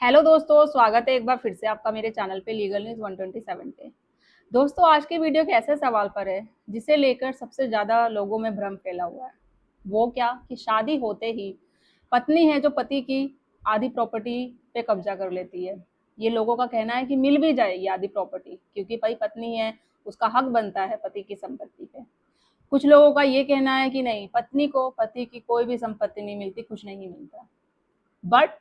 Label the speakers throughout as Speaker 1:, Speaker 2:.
Speaker 1: Hello दोस्तों, स्वागत है एक बार फिर से आपका मेरे चैनल पे लीगल न्यूज़ 127 पे। दोस्तों, आज की वीडियो एक ऐसे सवाल पर है जिसे लेकर सबसे ज़्यादा लोगों में भ्रम फैला हुआ है। वो क्या कि शादी होते ही पत्नी है जो पति की आधी प्रॉपर्टी पे कब्जा कर लेती है। ये लोगों का कहना है कि मिल भी जाएगी आधी प्रॉपर्टी, क्योंकि भाई पत्नी है, उसका हक बनता है पति की संपत्ति पे। कुछ लोगों का ये कहना है कि नहीं, पत्नी को पति की कोई भी संपत्ति नहीं मिलती, कुछ नहीं मिलता। बट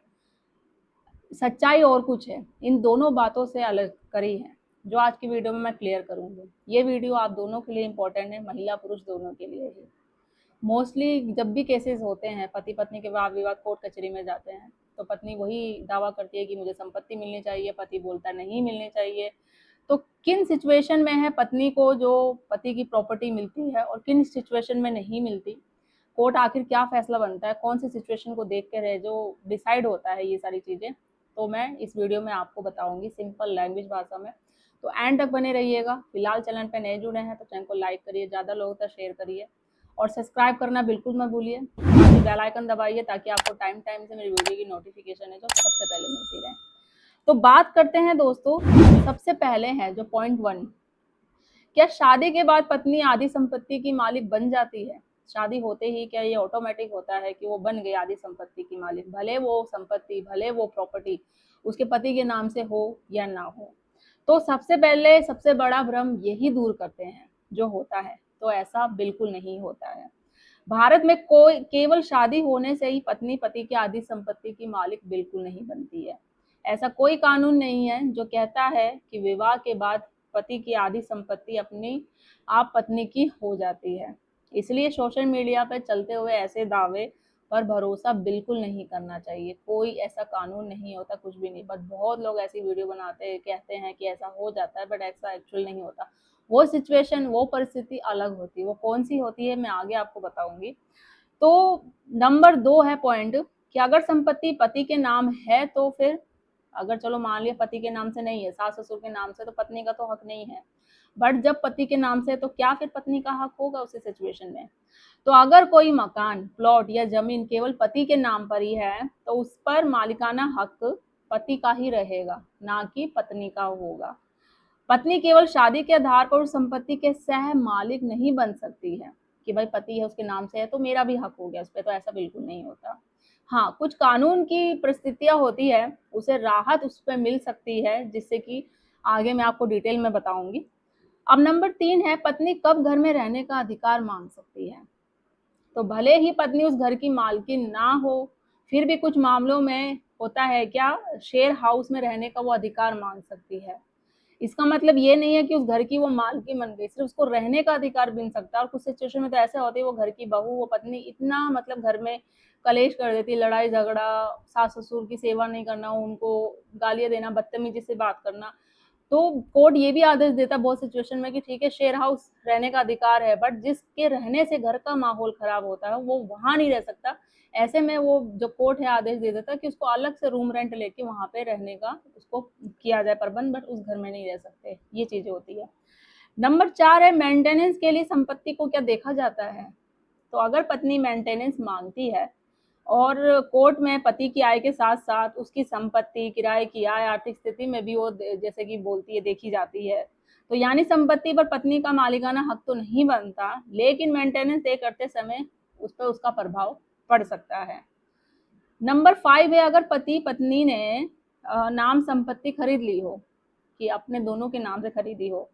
Speaker 1: सच्चाई और कुछ है, इन दोनों बातों से अलग करी है, जो आज की वीडियो में मैं क्लियर करूंगी। ये वीडियो आप दोनों के लिए इंपॉर्टेंट है, महिला पुरुष दोनों के लिए ही। मोस्टली जब भी केसेस होते हैं, पति पत्नी के वाद विवाद कोर्ट कचहरी में जाते हैं, तो पत्नी वही दावा करती है कि मुझे संपत्ति मिलनी चाहिए, पति बोलता है नहीं मिलनी चाहिए। तो किन सिचुएशन में है पत्नी को जो पति की प्रॉपर्टी मिलती है और किन सिचुएशन में नहीं मिलती, कोर्ट आखिर क्या फैसला बनता है, कौन सी सिचुएशन को देख कर है जो डिसाइड होता है ये सारी चीज़ें, तो मैं इस वीडियो में आपको बताऊंगी सिंपल लैंग्वेज भाषा में। तो एंड तक बने रहिएगा। फिलहाल चैनल पे नए जुड़े हैं तो चैनल को लाइक करिए, ज़्यादा लोगों तक शेयर करिए और सब्सक्राइब करना बिल्कुल मत भूलिए। बेल आइकन दबाइए ताकि आपको टाइम टाइम से मेरी वीडियो की नोटिफिकेशन है जो सबसे पहले मिलती रहे। तो बात करते हैं दोस्तों, सबसे पहले है जो पॉइंट 1, क्या शादी के बाद पत्नी आधी संपत्ति की मालिक बन जाती है? शादी होते ही क्या ये ऑटोमेटिक होता है कि वो बन गई आधी संपत्ति की मालिक, भले वो संपत्ति, भले वो प्रॉपर्टी उसके पति के नाम से हो या ना हो? तो सबसे पहले सबसे बड़ा भ्रम यही दूर करते हैं जो होता है, तो ऐसा बिल्कुल नहीं होता है। भारत में कोई केवल शादी होने से ही पत्नी पति की आधी संपत्ति की मालिक बिल्कुल नहीं बनती है। ऐसा कोई कानून नहीं है जो कहता है कि विवाह के बाद पति की आधी संपत्ति अपनी आप पत्नी की हो जाती है। इसलिए सोशल मीडिया पर चलते हुए ऐसे दावे पर भरोसा बिल्कुल नहीं करना चाहिए। कोई ऐसा कानून नहीं होता, कुछ भी नहीं। बट बहुत लोग ऐसी वीडियो बनाते हैं, कहते हैं कि ऐसा हो जाता है, बट ऐसा एक्चुअल नहीं होता। वो सिचुएशन, वो परिस्थिति अलग होती है। वो कौन सी होती है मैं आगे आपको बताऊंगी। तो नंबर 2 है पॉइंट कि अगर संपत्ति पति के नाम है तो फिर, अगर चलो मान लिया पति के नाम से नहीं है, सास ससुर के नाम से, तो पत्नी का तो हक नहीं है। बट जब पति के नाम से, तो क्या फिर पत्नी का हक होगा उसी सिचुएशन में? तो अगर कोई मकान, प्लॉट या जमीन केवल पति के नाम पर ही है तो उस पर मालिकाना हक पति का ही रहेगा, ना कि पत्नी का होगा। पत्नी केवल शादी के आधार पर उस संपत्ति के सह मालिक नहीं बन सकती है कि भाई पति है उसके नाम से है तो मेरा भी हक हो गया उस पर, तो ऐसा बिल्कुल नहीं होता। हाँ, कुछ कानून की परिस्थितियां होती है, उसे राहत उस पर मिल सकती है, जिससे कि आगे मैं आपको डिटेल में बताऊंगी। अब नंबर 3 है, पत्नी कब घर में रहने का अधिकार मांग सकती है? तो भले ही पत्नी उस घर की मालकिन ना हो, फिर भी कुछ मामलों में होता है क्या, शेयर हाउस में रहने का वो अधिकार मांग सकती है। इसका मतलब ये नहीं है कि उस घर की वो मालकिन बन गई, सिर्फ उसको रहने का अधिकार मिल सकता है। और कुछ सिचुएशन में तो ऐसे होते हैं, वो घर की बहू, वो पत्नी इतना मतलब घर में कलेश कर देती है, लड़ाई झगड़ा, सास ससुर की सेवा नहीं करना, उनको गालियां देना, बदतमीजी से बात करना। तो कोर्ट ये भी आदेश देता है बहुत सिचुएशन में कि ठीक है, शेयर हाउस रहने का अधिकार है, बट जिसके रहने से घर का माहौल खराब होता है वो वहां नहीं रह सकता। ऐसे में वो जो कोर्ट है आदेश दे देता है कि उसको अलग से रूम रेंट लेके वहां पे रहने का उसको किया जाए प्रबंध, बट उस घर में नहीं रह सकते। ये चीजें होती है। नंबर 4 है, मेंटेनेंस के लिए संपत्ति को क्या देखा जाता है? तो अगर पत्नी मेंटेनेंस मांगती है और कोर्ट में पति की आय के साथ साथ उसकी संपत्ति, किराए की आय, आर्थिक स्थिति में भी वो जैसे कि बोलती है, देखी जाती है, तो यानी संपत्ति पर पत्नी का मालिकाना हक तो नहीं बनता, लेकिन मेंटेनेंस तय करते समय उस पर उसका प्रभाव पड़ सकता है। नंबर 5 है, अगर पति पत्नी ने नाम संपत्ति खरीद ली हो, कि अपने दोनों के नाम से खरीदी हो।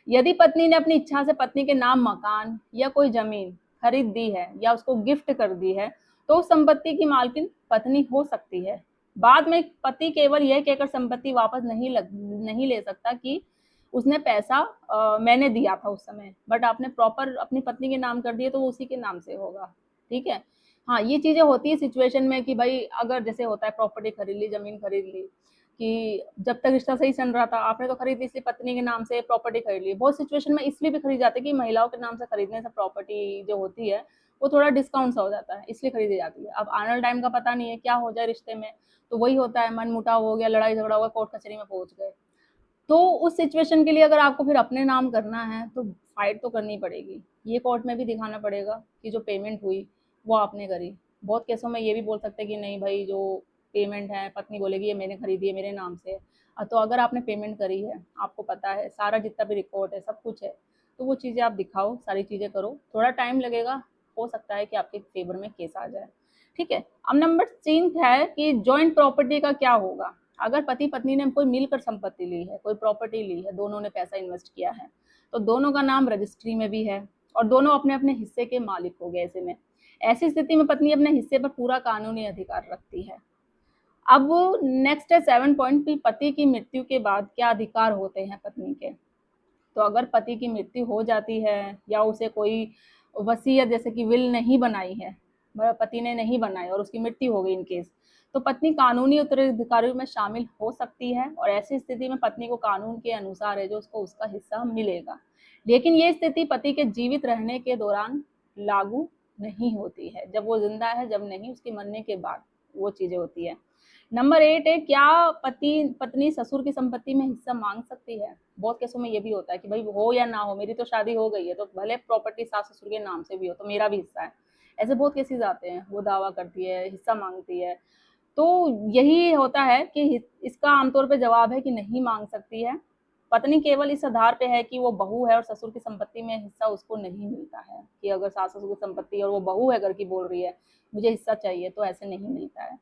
Speaker 1: यदि पत्नी ने अपनी इच्छा से पत्नी के नाम मकान या कोई जमीन खरीद दी है या उसको गिफ्ट कर दी है, तो उस संपत्ति की मालकिन पत्नी हो सकती है। बाद में पति केवल यह कहकर संपत्ति वापस नहीं ले सकता कि उसने पैसा मैंने दिया था उस समय, बट आपने प्रॉपर अपनी पत्नी के नाम कर दिए तो वो उसी के नाम से होगा। ठीक है। हाँ, ये चीजें होती है सिचुएशन में कि भाई अगर जैसे होता है प्रॉपर्टी खरीद ली, जमीन खरीद ली, कि जब तक रिश्ता सही चल रहा था आपने तो खरीद ली, इसलिए पत्नी के नाम से प्रॉपर्टी खरीद ली। बहुत सिचुएशन में इसलिए भी खरीद जाती है कि महिलाओं के नाम से खरीदने से प्रॉपर्टी जो होती है वो थोड़ा डिस्काउंट सा हो जाता है, इसलिए खरीदी जाती है। अब आने वाले टाइम का पता नहीं है क्या हो जाए रिश्ते में, तो वही होता है, मन मुटाव हो गया, लड़ाई झगड़ा हुआ, कोर्ट कचहरी में पहुंच गए। तो उस सिचुएशन के लिए अगर आपको फिर अपने नाम करना है तो फाइट तो करनी पड़ेगी। ये कोर्ट में भी दिखाना पड़ेगा कि जो पेमेंट हुई वो आपने करी। बहुत केसों में ये भी बोल सकते हैं कि नहीं भाई, जो पेमेंट है, पत्नी बोलेगी ये मैंने खरीदी है मेरे नाम से, तो अगर आपने पेमेंट करी है, आपको पता है सारा जितना भी रिकॉर्ड है सब कुछ है, तो वो चीज़ें आप दिखाओ, सारी चीज़ें करो, थोड़ा टाइम लगेगा, हो सकता है कि आपके फेवर में केस आ जाए। ठीक है। अब नंबर 3 है कि जॉइंट प्रॉपर्टी का क्या होगा। अगर पति पत्नी ने कोई मिलकर संपत्ति ली है, कोई प्रॉपर्टी ली है, दोनों ने पैसा इन्वेस्ट किया है, तो दोनों का नाम रजिस्ट्री में भी है और दोनों अपने अपने हिस्से के मालिक हो गए ऐसे में। ऐसी स्थिति में पत्नी अपने हिस्से पर पूरा कानूनी अधिकार रखती है। अब नेक्स्ट है 7 पॉइंट कि पति की मृत्यु के बाद क्या अधिकार होते हैं पत्नी के। तो अगर पति की मृत्यु हो जाती है या उसे कोई वसीयत जैसे कि विल नहीं बनाई है, पति ने नहीं बनाई और उसकी मृत्यु हो गई इन केस, तो पत्नी कानूनी उत्तराधिकारियों में शामिल हो सकती है और ऐसी स्थिति में पत्नी को कानून के अनुसार है जो उसको उसका हिस्सा मिलेगा। लेकिन ये स्थिति पति के जीवित रहने के दौरान लागू नहीं होती है, जब वो जिंदा है, जब नहीं, उसके मरने के बाद वो चीजें होती है। नंबर 8 है क्या पत्नी ससुर की संपत्ति में हिस्सा मांग सकती है। बहुत केसों में ये भी होता है कि भाई हो या ना हो, मेरी तो शादी हो गई है, तो भले प्रॉपर्टी सास ससुर के नाम से भी हो तो मेरा भी हिस्सा है। ऐसे बहुत केसेस आते हैं, वो दावा करती है, हिस्सा मांगती है। तो यही होता है कि इसका आमतौर पे जवाब है कि नहीं मांग सकती है। पत्नी केवल इस आधार पे है कि वो बहू है और ससुर की संपत्ति में हिस्सा उसको नहीं मिलता है, कि अगर सास ससुर की संपत्ति और वो बहू है घर की, बोल रही है मुझे हिस्सा चाहिए, तो ऐसे नहीं मिलता है।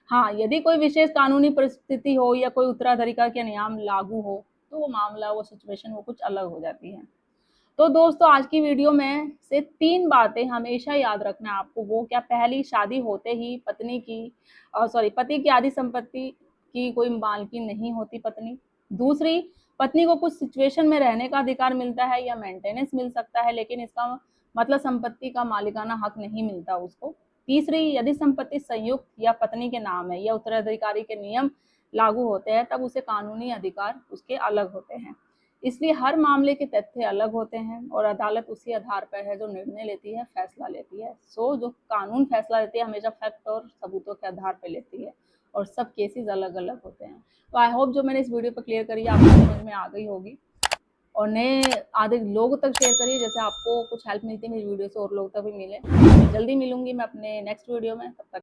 Speaker 1: हाँ, यदि कोई विशेष कानूनी परिस्थिति हो या कोई उत्तराधिकार के नियम लागू हो, तो वो मामला, वो सिचुएशन वो कुछ अलग हो जाती है। तो दोस्तों आज की वीडियो में से 3 बातें हमेशा याद रखना है आपको। वो क्या, पहली, शादी होते ही पति की आधी संपत्ति की कोई मालकिन नहीं होती पत्नी। दूसरी, पत्नी को कुछ सिचुएशन में रहने का अधिकार मिलता है या मेंटेनेंस मिल सकता है, लेकिन इसका मतलब संपत्ति का मालिकाना हक नहीं मिलता उसको। तीसरी, यदि संपत्ति संयुक्त या पत्नी के नाम है या उत्तराधिकारी के नियम लागू होते हैं, तब उसे कानूनी अधिकार उसके अलग होते हैं। इसलिए हर मामले के तथ्य अलग होते हैं और अदालत उसी आधार पर है जो निर्णय लेती है, फैसला लेती है। जो कानून फैसला लेती है हमेशा फैक्ट और सबूतों के आधार पर लेती है और सब केसेस अलग अलग होते हैं। तो आई होप जो मैंने इस वीडियो पर क्लियर करी आपको समझ में आ गई होगी और नए आधे लोगों तक शेयर करिए, जैसे आपको कुछ हेल्प मिलती है मेरी वीडियो से और लोगों तक भी मिले। जल्दी मिलूंगी मैं अपने नेक्स्ट वीडियो में, तब तक